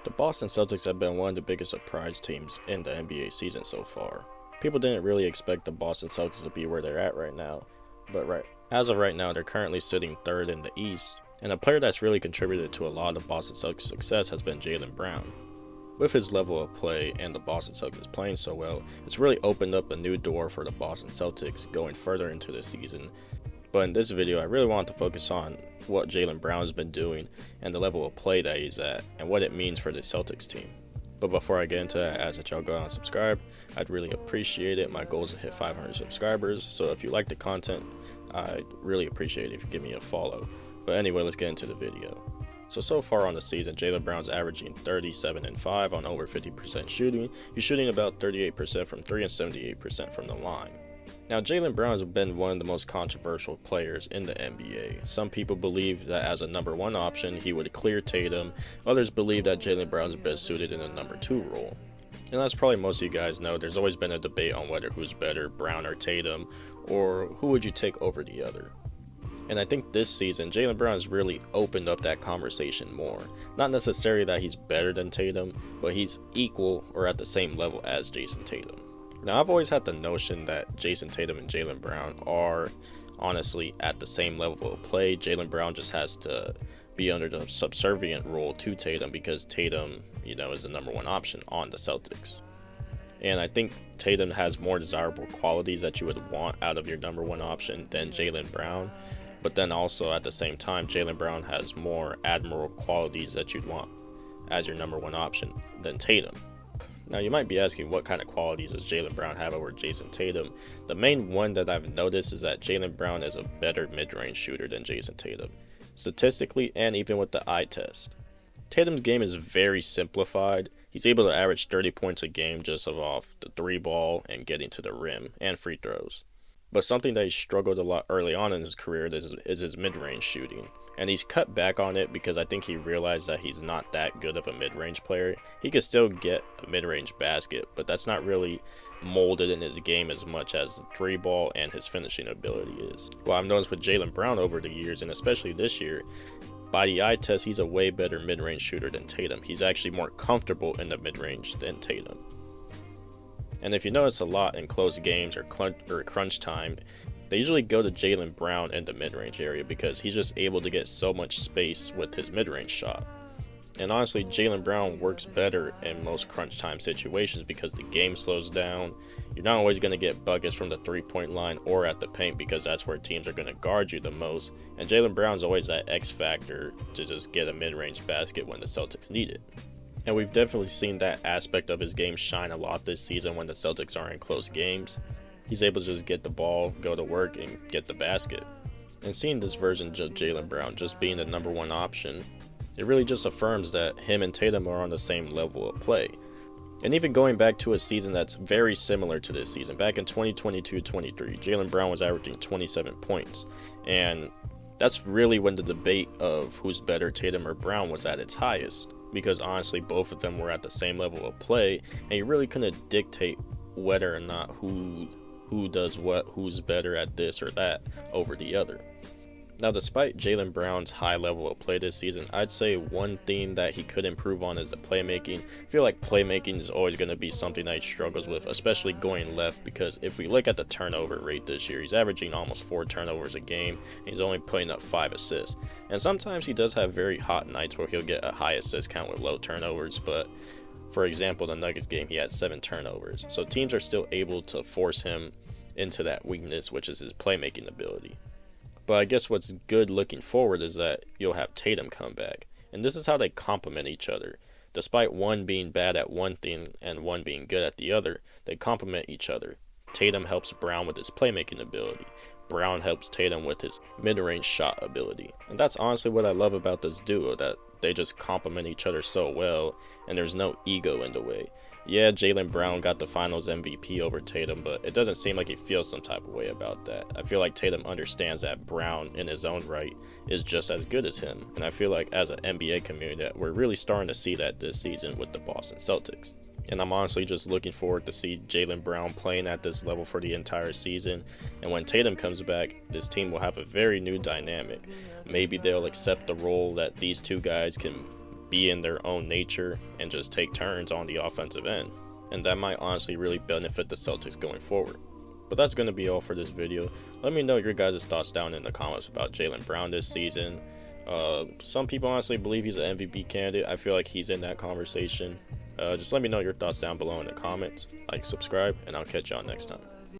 The Boston Celtics have been one of the biggest surprise teams in the NBA season so far. People didn't really expect the Boston Celtics to be where they're at right now, but as of right now, they're currently sitting third in the East, and a player that's really contributed to a lot of Boston Celtics' success has been Jaylen Brown. With his level of play and the Boston Celtics playing so well, it's really opened up a new door for the Boston Celtics going further into the season. But in this video, I really want to focus on what Jaylen Brown has been doing and the level of play that he's at and what it means for the Celtics team. But before I get into that, I ask that y'all go out and subscribe. I'd really appreciate it. My goal is to hit 500 subscribers, so if you like the content, I'd really appreciate it if you give me a follow. But anyway, let's get into the video. So far on the season, Jaylen Brown's averaging 37 and 5 on over 50% shooting. He's shooting about 38% from 3 and 78% from the line. Now, Jaylen Brown has been one of the most controversial players in the NBA. Some people believe that as a number one option, he would clear Tatum. Others believe that Jaylen Brown is best suited in a number two role. And as probably most of you guys know, there's always been a debate on whether who's better, Brown or Tatum, or who would you take over the other. And I think this season, Jaylen Brown has really opened up that conversation more. Not necessarily that he's better than Tatum, but he's equal or at the same level as Jayson Tatum. Now, I've always had the notion that Jayson Tatum and Jaylen Brown are honestly at the same level of play. Jaylen Brown just has to be under the subservient role to Tatum because Tatum, is the number one option on the Celtics. And I think Tatum has more desirable qualities that you would want out of your number one option than Jaylen Brown. But then also at the same time, Jaylen Brown has more admirable qualities that you'd want as your number one option than Tatum. Now, you might be asking, what kind of qualities does Jaylen Brown have over Jayson Tatum? The main one that I've noticed is that Jaylen Brown is a better mid-range shooter than Jayson Tatum, statistically and even with the eye test. Tatum's game is very simplified. He's able to average 30 points a game just off the three ball and getting to the rim and free throws. But something that he struggled a lot early on in his career is his mid-range shooting. And he's cut back on it because I think he realized that he's not that good of a mid-range player. He could still get a mid-range basket, but that's not really molded in his game as much as the three ball and his finishing ability is. Well, I've noticed with Jaylen Brown over the years, and especially this year, by the eye test, he's a way better mid-range shooter than Tatum. He's actually more comfortable in the mid-range than Tatum. And if you notice a lot in close games or crunch time, they usually go to Jaylen Brown in the mid-range area because he's just able to get so much space with his mid-range shot. And honestly, Jaylen Brown works better in most crunch time situations because the game slows down. You're not always going to get buckets from the three-point line or at the paint because that's where teams are going to guard you the most. And Jaylen Brown's always that X factor to just get a mid-range basket when the Celtics need it. And we've definitely seen that aspect of his game shine a lot this season when the Celtics are in close games. He's able to just get the ball, go to work, and get the basket. And seeing this version of Jaylen Brown just being the number one option, it really just affirms that him and Tatum are on the same level of play. And even going back to a season that's very similar to this season, back in 2022-23, Jaylen Brown was averaging 27 points. And that's really when the debate of who's better, Tatum or Brown, was at its highest. Because honestly, both of them were at the same level of play, and you really couldn't dictate whether or not who does what, who's better at this or that over the other. Now, despite Jaylen Brown's high level of play this season, I'd say one thing that he could improve on is the playmaking. I feel like playmaking is always going to be something that he struggles with, especially going left, because if we look at the turnover rate this year, he's averaging almost 4 turnovers a game, and he's only putting up 5 assists. And sometimes he does have very hot nights where he'll get a high assist count with low turnovers, but for example, the Nuggets game, he had 7 turnovers. So teams are still able to force him into that weakness, which is his playmaking ability. But I guess what's good looking forward is that you'll have Tatum come back. And this is how they complement each other. Despite one being bad at one thing and one being good at the other, they complement each other. Tatum helps Brown with his playmaking ability. Brown helps Tatum with his mid-range shot ability. And that's honestly what I love about this duo, that they just complement each other so well, and there's no ego in the way. Yeah, Jaylen Brown got the finals MVP over Tatum, but it doesn't seem like he feels some type of way about that. I feel like Tatum understands that Brown, in his own right, is just as good as him. And I feel like as an NBA community, that we're really starting to see that this season with the Boston Celtics. And I'm honestly just looking forward to see Jaylen Brown playing at this level for the entire season. And when Tatum comes back, this team will have a very new dynamic. Maybe they'll accept the role that these two guys can be in their own nature and just take turns on the offensive end. And that might honestly really benefit the Celtics going forward. But that's going to be all for this video. Let me know your guys' thoughts down in the comments about Jaylen Brown this season. Some people honestly believe he's an MVP candidate. I feel like he's in that conversation. Just let me know your thoughts down below in the comments. Like, subscribe, and I'll catch y'all next time.